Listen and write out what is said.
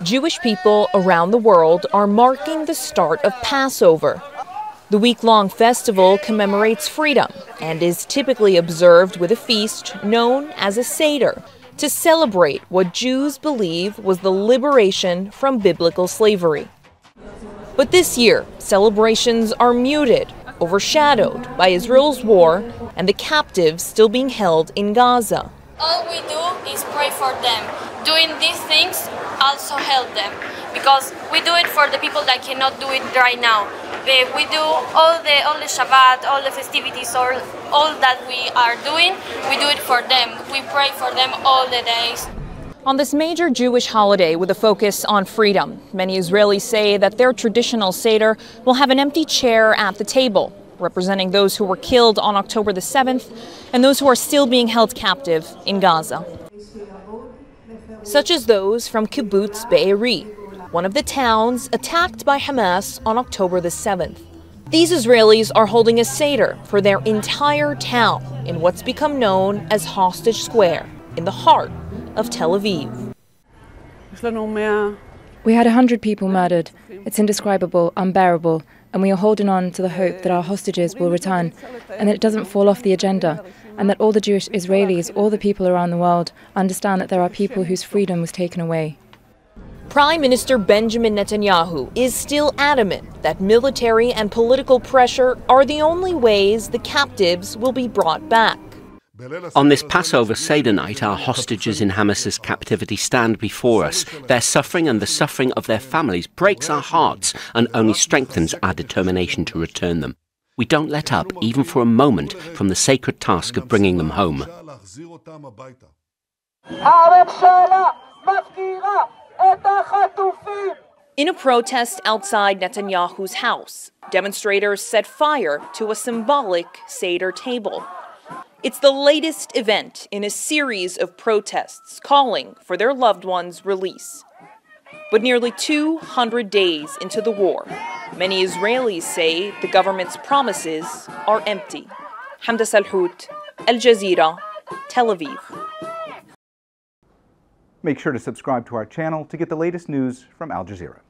Jewish people around the world are marking the start of Passover. The week-long festival commemorates freedom and is typically observed with a feast known as a Seder to celebrate what Jews believe was the liberation from biblical slavery. But this year, celebrations are muted, overshadowed by Israel's war and the captives still being held in Gaza. All we do is pray for them. Doing these things also help them, because we do it for the people that cannot do it right now. We do all the Shabbat, all the festivities, all that we are doing, we do it for them. We pray for them all the days. On this major Jewish holiday with a focus on freedom, many Israelis say that their traditional Seder will have an empty chair at the table, representing those who were killed on October the 7th and those who are still being held captive in Gaza. Such as those from Kibbutz Be'eri, one of the towns attacked by Hamas on October the 7th. These Israelis are holding a Seder for their entire town in what's become known as Hostage Square, in the heart of Tel Aviv. We had 100 people murdered. It's indescribable, unbearable, and we are holding on to the hope that our hostages will return and that it doesn't fall off the agenda, and that all the Jewish Israelis, all the people around the world, understand that there are people whose freedom was taken away. Prime Minister Benjamin Netanyahu is still adamant that military and political pressure are the only ways the captives will be brought back. On this Passover Seder night, our hostages in Hamas's captivity stand before us. Their suffering and the suffering of their families breaks our hearts and only strengthens our determination to return them. We don't let up, even for a moment, from the sacred task of bringing them home. In a protest outside Netanyahu's house, demonstrators set fire to a symbolic Seder table. It's the latest event in a series of protests calling for their loved ones' release. But nearly 200 days into the war, many Israelis say the government's promises are empty. Hamdah, Salhut, Jazeera, Tel Aviv. Make sure to subscribe to our channel to get the latest news from Al Jazeera.